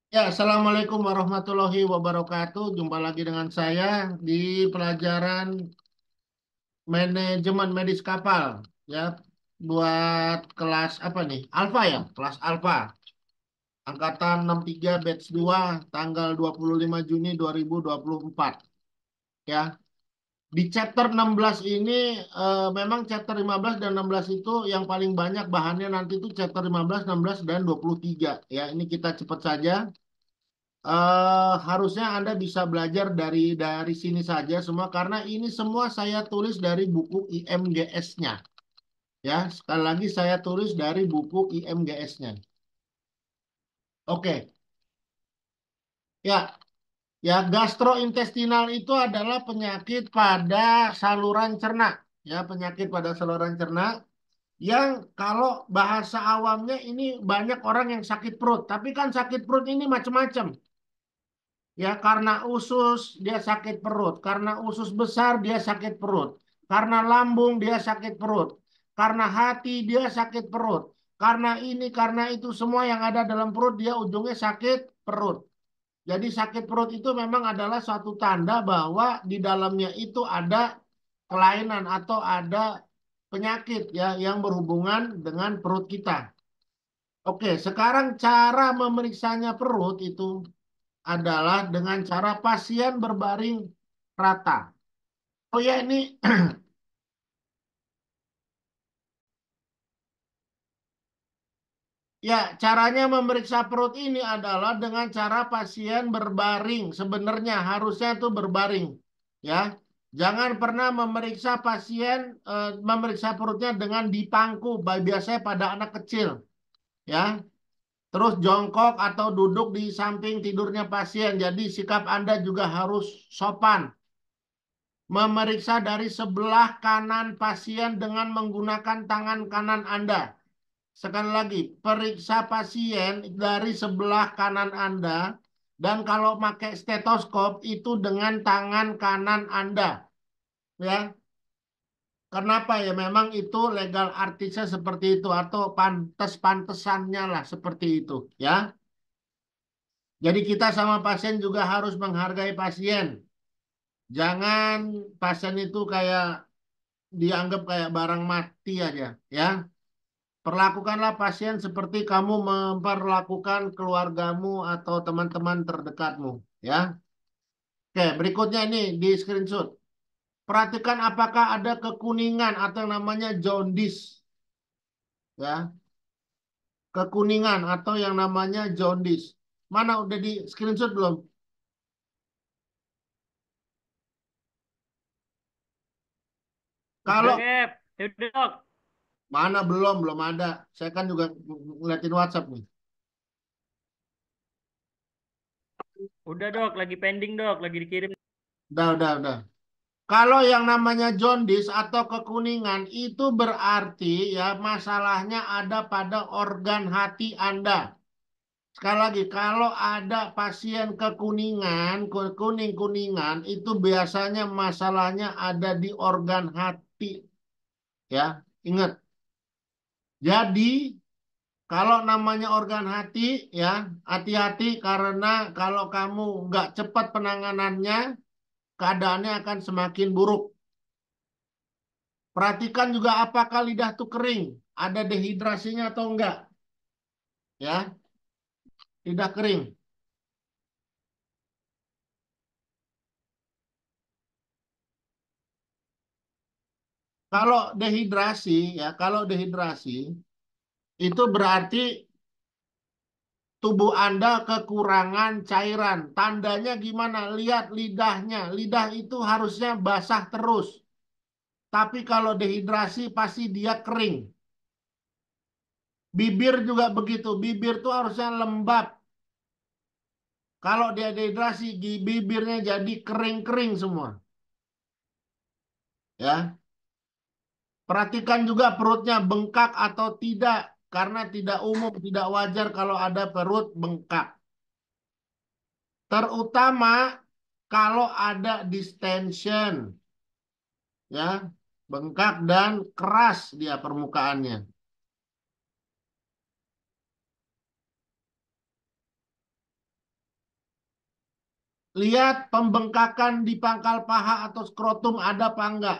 Ya, Assalamualaikum warahmatullahi wabarakatuh. Jumpa lagi dengan saya di pelajaran manajemen medis kapal. Ya, buat kelas apa nih? Alfa ya, kelas Alfa. Angkatan 63 batch 2 tanggal 25 Juni 2024. Ya, di chapter 16 ini memang chapter 15 dan 16 itu yang paling banyak bahannya nanti itu chapter 15, 16 dan 23. Ya, ini kita cepat saja. Harusnya Anda bisa belajar dari sini saja semua karena ini semua saya tulis dari buku IMGS-nya. Ya, sekali lagi saya tulis dari buku IMGS-nya. Oke, ya, ya gastrointestinal itu adalah penyakit pada saluran cerna. Ya, penyakit pada saluran cerna yang kalau bahasa awamnya ini banyak orang yang sakit perut. Tapi kan sakit perut ini macam-macam. Ya, karena usus dia sakit perut, karena usus besar dia sakit perut, karena lambung dia sakit perut, karena hati dia sakit perut, karena ini, karena itu semua yang ada dalam perut dia ujungnya sakit perut. Jadi sakit perut itu memang adalah suatu tanda bahwa di dalamnya itu ada kelainan atau ada penyakit ya yang berhubungan dengan perut kita. Oke, sekarang cara memeriksanya perut itu adalah dengan cara pasien berbaring rata. Oh ya ini ya caranya memeriksa perut ini adalah dengan cara pasien berbaring. Sebenarnya harusnya itu berbaring ya. Jangan pernah memeriksa pasien memeriksa perutnya dengan dipangku biasanya pada anak kecil ya. Terus jongkok atau duduk di samping tidurnya pasien. Jadi sikap Anda juga harus sopan. Memeriksa dari sebelah kanan pasien dengan menggunakan tangan kanan Anda. Sekali lagi, periksa pasien dari sebelah kanan Anda dan kalau pakai stetoskop itu dengan tangan kanan Anda, ya. Kenapa ya? Memang itu legal artisnya seperti itu atau pantes-pantesannya lah seperti itu, ya. Jadi kita sama pasien juga harus menghargai pasien. Jangan pasien itu kayak dianggap kayak barang mati aja, ya. Perlakukanlah pasien seperti kamu memperlakukan keluargamu atau teman-teman terdekatmu, ya. Oke, berikutnya ini di screenshot. Perhatikan apakah ada kekuningan atau yang namanya jaundice, ya. Kekuningan atau yang namanya jaundice. Mana udah di screenshot belum? Udah, Kalau Gap. Ya udah, Dok. mana belum ada. Saya kan juga ngeliatin WhatsApp nih. Udah, Dok. Lagi pending, Dok. Lagi dikirim. Udah. Kalau yang namanya jaundice atau kekuningan itu berarti ya masalahnya ada pada organ hati Anda. Sekali lagi, kalau ada pasien kekuningan, kuning-kuningan itu biasanya masalahnya ada di organ hati. Ya, ingat. Jadi kalau namanya organ hati ya hati-hati karena kalau kamu nggak cepat penanganannya, keadaannya akan semakin buruk. Perhatikan juga apakah lidah tuh kering, ada dehidrasinya atau enggak, ya, lidah kering. Kalau dehidrasi, ya, kalau dehidrasi itu berarti tubuh Anda kekurangan cairan. Tandanya gimana? Lihat lidahnya. Lidah itu harusnya basah terus. Tapi kalau dehidrasi pasti dia kering. Bibir juga begitu. Bibir tuh harusnya lembab. Kalau dia dehidrasi, bibirnya jadi kering-kering semua. Ya, perhatikan juga perutnya bengkak atau tidak, karena tidak umum, tidak wajar kalau ada perut bengkak. Terutama kalau ada distension, ya, bengkak dan keras dia permukaannya. Lihat pembengkakan di pangkal paha atau skrotum ada apa enggak.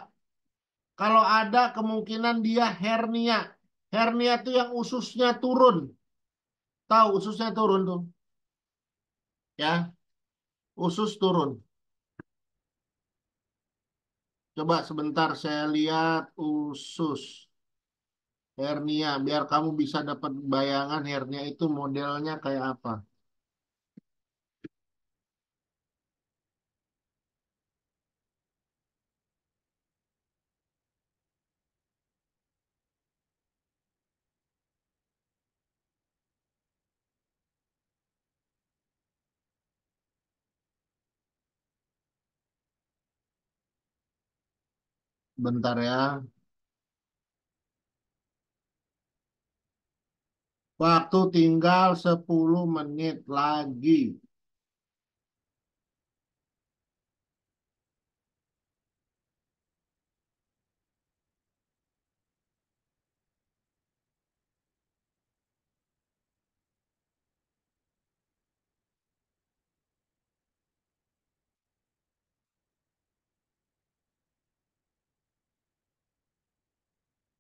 Kalau ada kemungkinan dia hernia. Hernia itu yang ususnya turun. Tahu ususnya turun tuh, ya, usus turun. Coba sebentar saya lihat usus hernia biar kamu bisa dapat bayangan hernia itu modelnya kayak apa. Bentar ya. Waktu tinggal 10 menit lagi.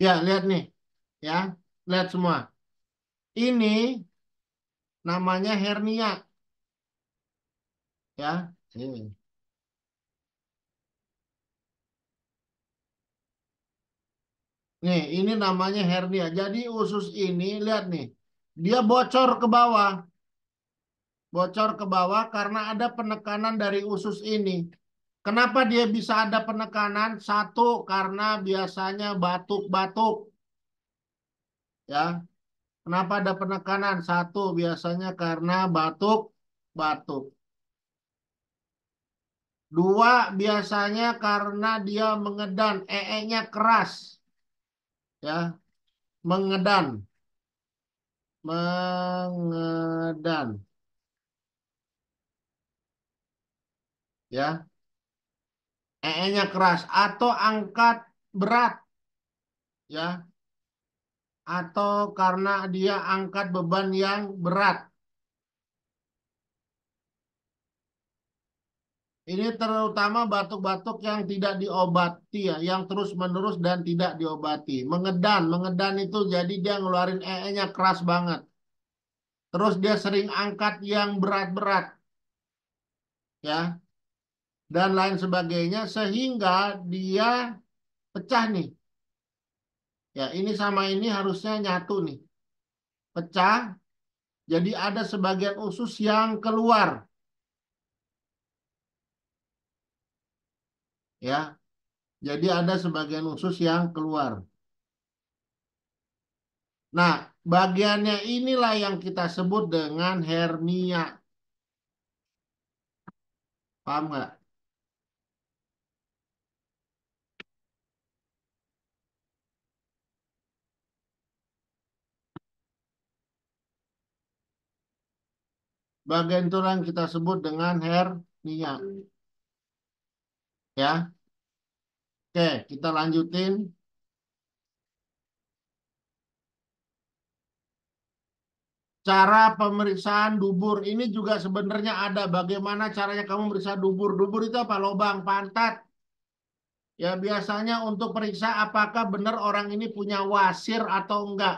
Ya, lihat nih. Ya, lihat semua. Ini namanya hernia, ya. Nih, ini namanya hernia. Jadi usus ini, lihat nih. Dia bocor ke bawah. Bocor ke bawah karena ada penekanan dari usus ini. Kenapa dia bisa ada penekanan? Satu, karena biasanya batuk-batuk. Ya, kenapa ada penekanan? Satu, biasanya karena batuk-batuk. Dua, biasanya karena dia mengedan, nya keras. Ya, mengedan, mengedan. Ya, nya keras atau angkat berat. Ya, atau karena dia angkat beban yang berat. Ini terutama batuk-batuk yang tidak diobati ya, yang terus-menerus dan tidak diobati. Mengedan, mengedan itu jadi dia ngeluarin nya keras banget. Terus dia sering angkat yang berat-berat ya dan lain sebagainya sehingga dia pecah nih. Ya, ini sama ini harusnya nyatu nih. Pecah, jadi ada sebagian usus yang keluar ya. Jadi ada sebagian usus yang keluar. Nah, bagiannya inilah yang kita sebut dengan hernia. Paham nggak? Bagian itu yang kita sebut dengan hernia. Ya, oke, kita lanjutin. Cara pemeriksaan dubur ini juga sebenarnya ada. Bagaimana caranya kamu meriksa dubur? Dubur itu apa? Lubang pantat. Ya, biasanya untuk periksa apakah benar orang ini punya wasir atau enggak.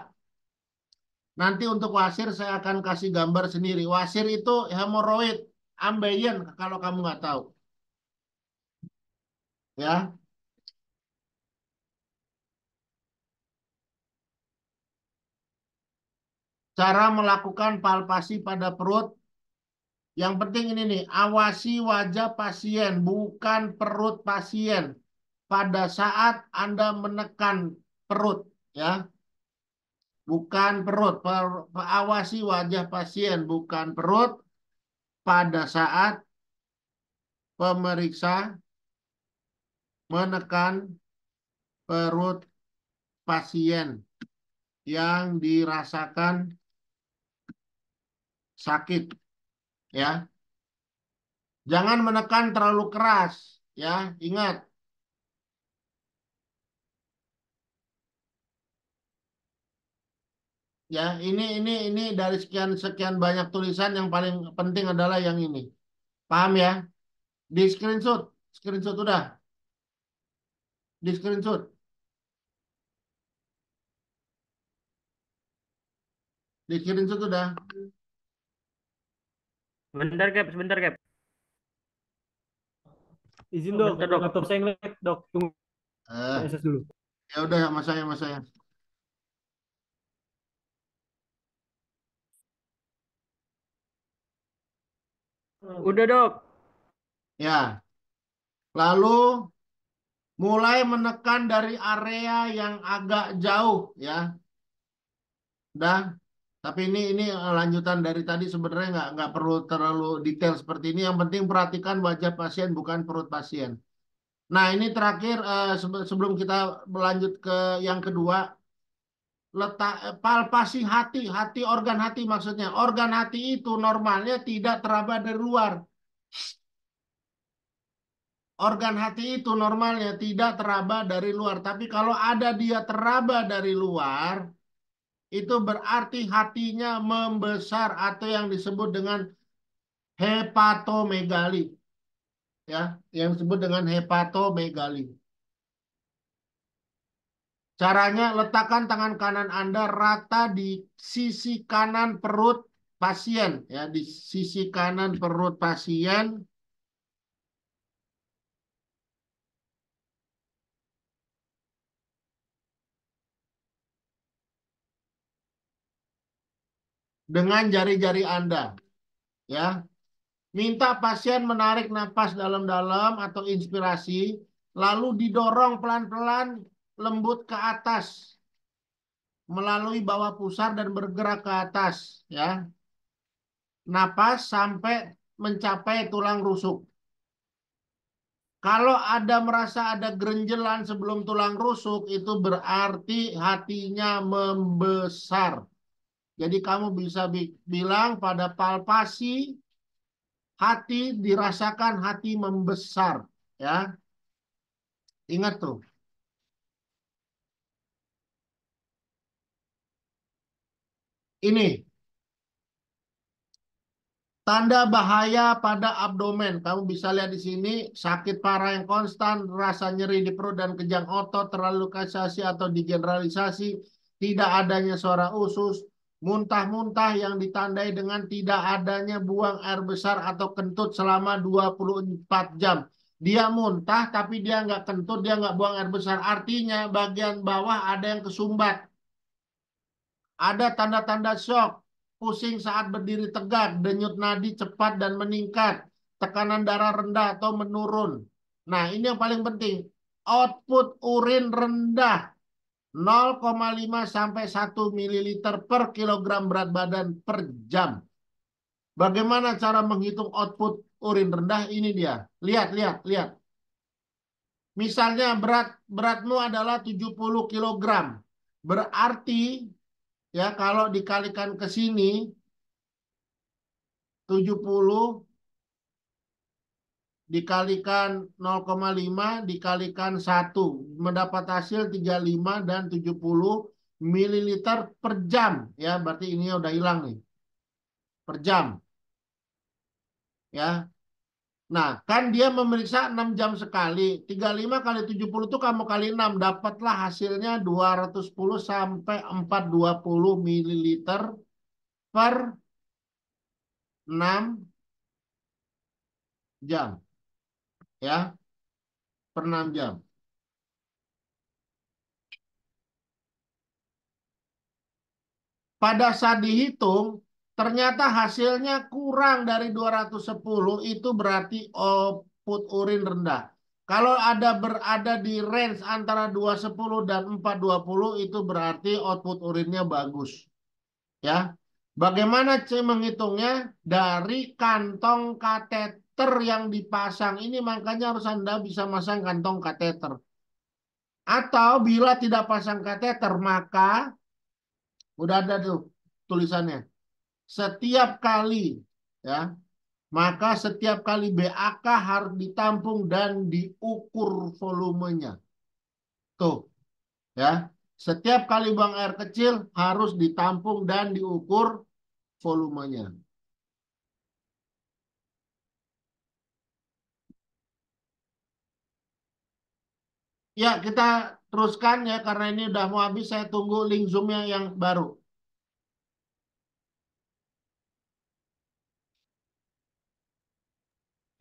Nanti untuk wasir saya akan kasih gambar sendiri. Wasir itu hemoroid, ambeien kalau kamu nggak tahu. Ya, cara melakukan palpasi pada perut. Yang penting ini nih, awasi wajah pasien, bukan perut pasien. Pada saat Anda menekan perut, ya, bukan perut. Awasi wajah pasien, bukan perut. Pada saat pemeriksa menekan perut pasien yang dirasakan sakit, ya. Jangan menekan terlalu keras, ya. Ingat, ya. Ini dari sekian sekian banyak tulisan yang paling penting adalah yang ini. Paham ya? Di screenshot. Screenshot udah. Di screenshot. Di screenshot udah. Sebentar, Cap. Izin Oh, dok, bentar, Dok. laptop saya nge-lag dok. Tunggu Eh, SS dulu. ya udah sama saya. Udah, Dok. Ya. Lalu mulai menekan dari area yang agak jauh ya. Udah. Tapi ini lanjutan dari tadi sebenarnya nggak perlu terlalu detail seperti ini. Yang penting perhatikan wajah pasien bukan perut pasien. Nah ini terakhir sebelum kita berlanjut ke yang kedua, letak palpasi hati organ hati maksudnya. Organ hati itu normalnya tidak teraba dari luar. Organ hati itu normalnya tidak teraba dari luar. Tapi kalau ada dia teraba dari luar, itu berarti hatinya membesar atau yang disebut dengan hepatomegali. Ya, yang disebut dengan hepatomegali. Caranya letakkan tangan kanan Anda rata di sisi kanan perut pasien. Ya, di sisi kanan perut pasien. Dengan jari-jari Anda. Ya, minta pasien menarik napas dalam-dalam atau inspirasi, lalu didorong pelan-pelan lembut ke atas melalui bawah pusar dan bergerak ke atas, ya. Napas sampai mencapai tulang rusuk. Kalau ada merasa ada gerenjelan sebelum tulang rusuk, itu berarti hatinya membesar. Jadi kamu bisa bilang pada palpasi hati dirasakan hati membesar, ya. Ingat tuh. Ini tanda bahaya pada abdomen. Kamu bisa lihat di sini, sakit parah yang konstan, rasa nyeri di perut dan kejang otot, terlalu lokalisasi atau degeneralisasi, tidak adanya suara usus, muntah-muntah yang ditandai dengan tidak adanya buang air besar atau kentut selama 24 jam. Dia muntah tapi dia nggak kentut, dia nggak buang air besar. Artinya bagian bawah ada yang kesumbat. Ada tanda-tanda shock, pusing saat berdiri tegak, denyut nadi cepat dan meningkat, tekanan darah rendah atau menurun. Nah, ini yang paling penting. Output urin rendah 0,5 sampai 1 mililiter per kilogram berat badan per jam. Bagaimana cara menghitung output urin rendah? Ini dia. Lihat. Misalnya beratmu adalah 70 kilogram. Berarti ya kalau dikalikan ke sini 70 dikalikan 0,5 dikalikan 1 mendapat hasil 35 dan 70 mililiter per jam ya, berarti ini udah hilang nih per jam ya. Nah, kan dia memeriksa 6 jam sekali. 35 kali 70 itu kamu kali 6 dapatlah hasilnya 210 sampai 420 mililiter per 6 jam ya, per 6 jam. Pada saat dihitung, ternyata hasilnya kurang dari 210, itu berarti output urin rendah. Kalau ada berada di range antara 210 dan 420, itu berarti output urinnya bagus. Ya. Bagaimana menghitungnya? Dari kantong kateter yang dipasang. Ini makanya harus Anda bisa masang kantong kateter. Atau bila tidak pasang kateter, maka udah ada tuh tulisannya. Setiap kali ya, maka setiap kali BAK harus ditampung dan diukur volumenya. Tuh, ya. Setiap kali buang air kecil harus ditampung dan diukur volumenya. Ya, kita teruskan ya karena ini udah mau habis. Saya tunggu link Zoom-nya yang baru.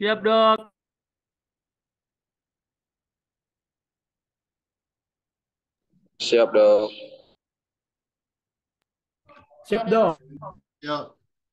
Siap, Dok. Siap, Dok. Siap, Dok. Yuk.